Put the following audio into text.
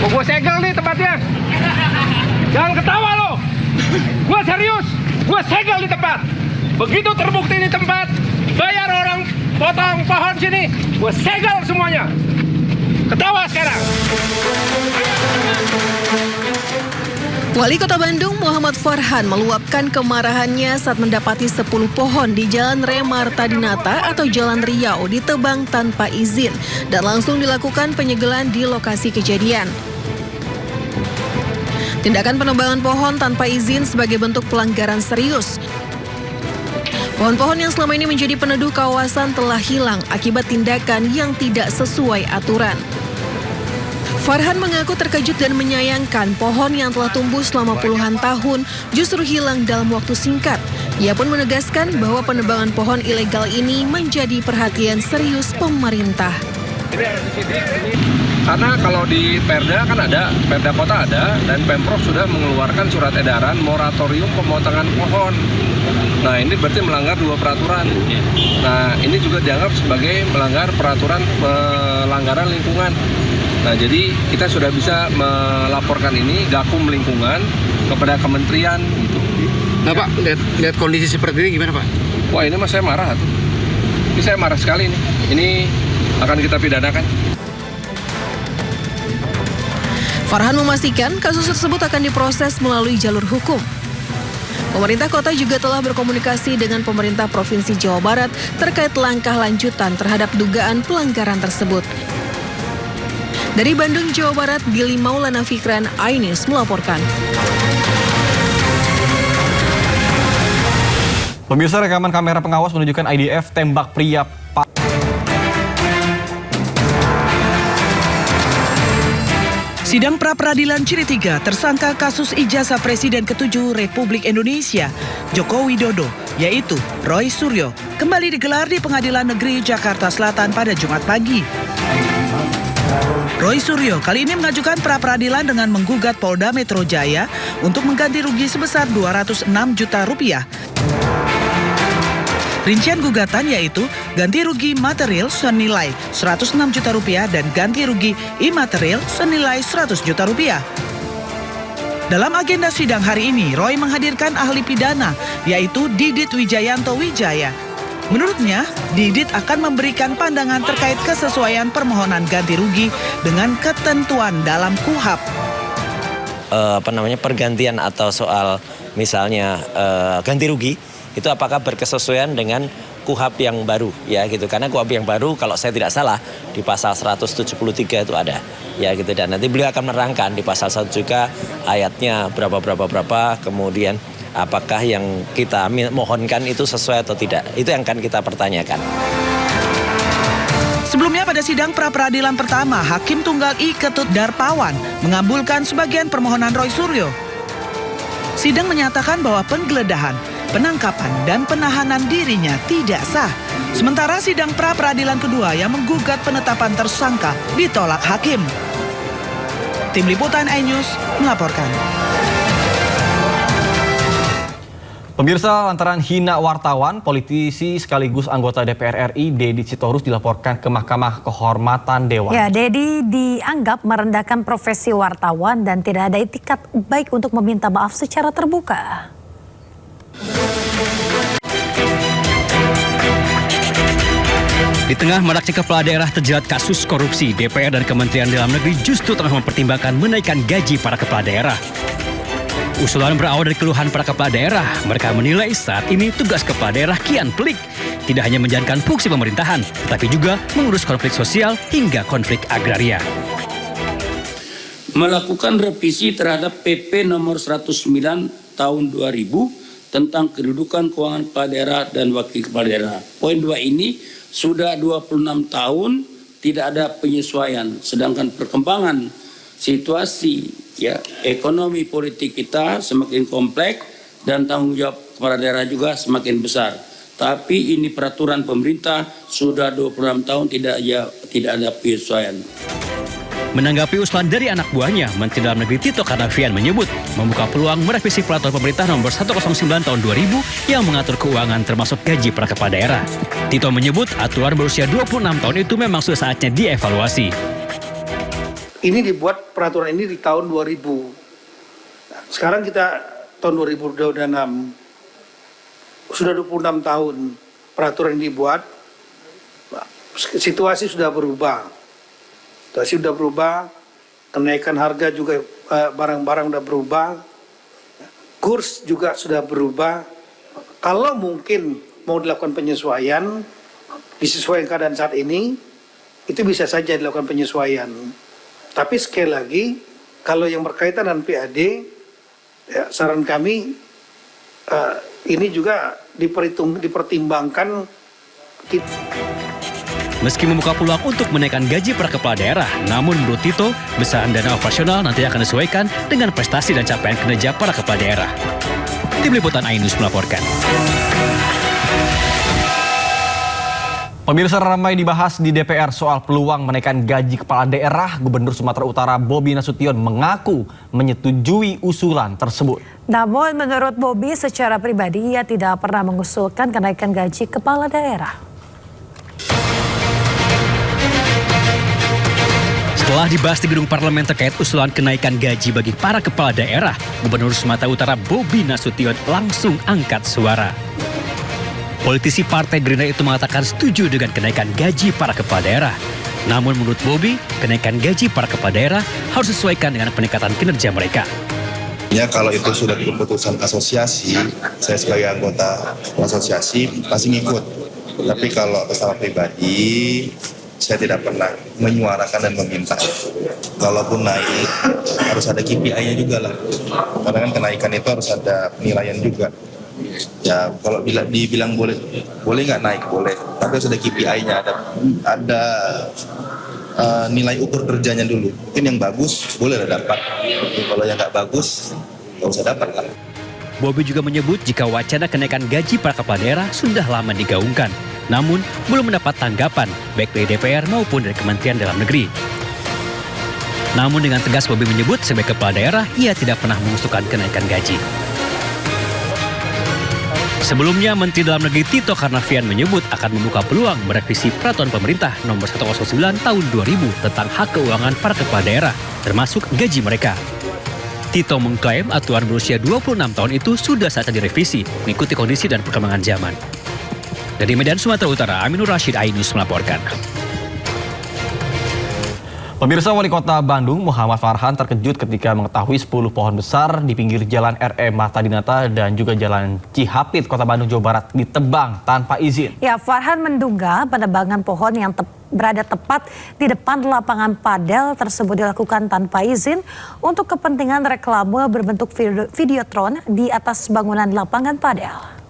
Gue segel nih tempatnya. Jangan ketawa lo. Gue serius. Gue segel di tempat. Begitu terbukti di tempat, bayar orang potong pohon sini, gue segel semuanya. Ketawa sekarang. Wali Kota Bandung Muhammad Farhan meluapkan kemarahannya saat mendapati 10 pohon di Jalan Remarta Dinata atau Jalan Riau ditebang tanpa izin dan langsung dilakukan penyegelan di lokasi kejadian. Tindakan penebangan pohon tanpa izin sebagai bentuk pelanggaran serius. Pohon-pohon yang selama ini menjadi peneduh kawasan telah hilang akibat tindakan yang tidak sesuai aturan. Farhan mengaku terkejut dan menyayangkan pohon yang telah tumbuh selama puluhan tahun justru hilang dalam waktu singkat. Ia pun menegaskan bahwa penebangan pohon ilegal ini menjadi perhatian serius pemerintah. Karena kalau di Perda kan ada, Perda Kota ada, dan Pemprov sudah mengeluarkan surat edaran moratorium pemotongan pohon. Nah ini berarti melanggar 2 peraturan. Nah ini juga dianggap sebagai melanggar peraturan pelanggaran lingkungan. Nah jadi kita sudah bisa melaporkan ini Gakum Lingkungan kepada kementerian gitu. Nah Pak, lihat kondisi seperti ini gimana Pak? Wah ini mas saya marah tuh. Ini saya marah sekali nih. Ini akan kita pidanakan. Farhan memastikan kasus tersebut akan diproses melalui jalur hukum. Pemerintah kota juga telah berkomunikasi dengan pemerintah Provinsi Jawa Barat terkait langkah lanjutan terhadap dugaan pelanggaran tersebut. Dari Bandung, Jawa Barat, Billy Maulana Fikran, iNews melaporkan. Pemirsa, rekaman kamera pengawas menunjukkan IDF tembak pria. Sidang pra-peradilan Ciri 3 tersangka kasus ijazah Presiden ke-7 Republik Indonesia, Joko Widodo, yaitu Roy Suryo, kembali digelar di Pengadilan Negeri Jakarta Selatan pada Jumat pagi. Roy Suryo kali ini mengajukan pra-peradilan dengan menggugat Polda Metro Jaya untuk mengganti rugi sebesar 206 juta rupiah. Rincian gugatan yaitu ganti rugi material senilai 106 juta rupiah dan ganti rugi imaterial senilai 100 juta rupiah. Dalam agenda sidang hari ini, Roy menghadirkan ahli pidana yaitu Didit Wijayanto Wijaya. Menurutnya, Didit akan memberikan pandangan terkait kesesuaian permohonan ganti rugi dengan ketentuan dalam KUHP. Pergantian atau soal misalnya ganti rugi itu apakah berkesesuaian dengan KUHP yang baru ya gitu, karena KUHP yang baru kalau saya tidak salah di pasal 173 itu ada ya gitu, dan nanti beliau akan menerangkan di pasal 1 juga ayatnya berapa kemudian apakah yang kita mohonkan itu sesuai atau tidak, itu yang akan kita pertanyakan. Sebelumnya pada sidang pra-peradilan pertama, Hakim Tunggal I Ketut Darpawan mengabulkan sebagian permohonan Roy Suryo. Sidang menyatakan bahwa penggeledahan, penangkapan, dan penahanan dirinya tidak sah. Sementara sidang pra-peradilan kedua yang menggugat penetapan tersangka ditolak hakim. Tim Liputan iNews melaporkan. Pemirsa, lantaran hina wartawan, politisi sekaligus anggota DPR RI Dedi Sitorus dilaporkan ke Mahkamah Kehormatan Dewan. Ya, Dedi dianggap merendahkan profesi wartawan dan tidak ada etikat baik untuk meminta maaf secara terbuka. Di tengah maraknya kepala daerah terjerat kasus korupsi, DPR dan Kementerian Dalam Negeri justru tengah mempertimbangkan menaikkan gaji para kepala daerah. Usulan berawal dari keluhan para kepala daerah. Mereka menilai saat ini tugas kepala daerah kian pelik. Tidak hanya menjalankan fungsi pemerintahan, tetapi juga mengurus konflik sosial hingga konflik agraria. Melakukan revisi terhadap PP nomor 109 tahun 2000 tentang kedudukan keuangan kepala daerah dan wakil kepala daerah. Poin 2 ini sudah 26 tahun tidak ada penyesuaian, sedangkan perkembangan situasi ekonomi politik kita semakin kompleks dan tanggung jawab kepala daerah juga semakin besar. Tapi ini peraturan pemerintah sudah 26 tahun tidak ada penyesuaian. Menanggapi usulan dari anak buahnya, Menteri Dalam Negeri Tito Karnavian menyebut membuka peluang merevisi peraturan pemerintah nomor 109 tahun 2000 yang mengatur keuangan termasuk gaji para kepala daerah. Tito menyebut aturan berusia 26 tahun itu memang sudah saatnya dievaluasi. ini dibuat peraturan ini di tahun 2000. Sekarang kita tahun 2026. Sudah 26 tahun peraturan ini dibuat. Situasi sudah berubah. Kenaikan harga juga barang-barang sudah berubah. Kurs juga sudah berubah. Kalau mungkin mau dilakukan penyesuaian, disesuaikan keadaan saat ini, itu bisa saja dilakukan penyesuaian. Tapi sekali lagi, kalau yang berkaitan dengan PAD, ya, saran kami ini juga dipertimbangkan. Meski membuka peluang untuk menaikkan gaji para kepala daerah, namun menurut Tito, besaran dana operasional nanti akan disesuaikan dengan prestasi dan capaian kinerja para kepala daerah. Tim Liputan Ainus melaporkan. Pemirsa, ramai dibahas di DPR soal peluang menaikkan gaji kepala daerah. Gubernur Sumatera Utara Bobi Nasution mengaku menyetujui usulan tersebut. Namun menurut Bobi secara pribadi ia tidak pernah mengusulkan kenaikan gaji kepala daerah. Setelah dibahas di gedung parlemen terkait usulan kenaikan gaji bagi para kepala daerah, Gubernur Sumatera Utara Bobi Nasution langsung angkat suara. Politisi Partai Gerindra itu mengatakan setuju dengan kenaikan gaji para kepala daerah. Namun menurut Bobi, kenaikan gaji para kepala daerah harus disesuaikan dengan peningkatan kinerja mereka. Ya, kalau itu sudah keputusan asosiasi, saya sebagai anggota asosiasi pasti ngikut. Tapi kalau atas nama pribadi, saya tidak pernah menyuarakan dan meminta. Kalaupun naik, harus ada KPI-nya juga lah. Karena kan kenaikan itu harus ada penilaian juga. Ya, kalau dibilang boleh nggak naik, boleh. Tapi harus ada KPI-nya, ada nilai ukur kerjanya dulu. Mungkin yang bagus, boleh lah dapat. Kalau yang nggak bagus, nggak usah dapat lah. Bobi juga menyebut jika wacana kenaikan gaji para kepala daerah sudah lama digaungkan. Namun, belum mendapat tanggapan, baik dari DPR maupun dari Kementerian Dalam Negeri. Namun dengan tegas Bobi menyebut sebagai kepala daerah, ia tidak pernah mengusulkan kenaikan gaji. Sebelumnya, Menteri Dalam Negeri Tito Karnavian menyebut akan membuka peluang merevisi Peraturan Pemerintah Nomor 109 Tahun 2000 tentang hak keuangan para kepala daerah, termasuk gaji mereka. Tito mengklaim aturan berusia 26 tahun itu sudah saatnya direvisi, mengikuti kondisi dan perkembangan zaman. Dari Medan, Sumatera Utara, Aminur Rashid, Ainus melaporkan. Pemirsa, Wali Kota Bandung Muhammad Farhan terkejut ketika mengetahui 10 pohon besar di pinggir Jalan R.E. Marta Dinata dan juga Jalan Cihapit, Kota Bandung, Jawa Barat ditebang tanpa izin. Ya, Farhan menduga penebangan pohon yang berada tepat di depan lapangan padel tersebut dilakukan tanpa izin untuk kepentingan reklame berbentuk videotron di atas bangunan lapangan padel.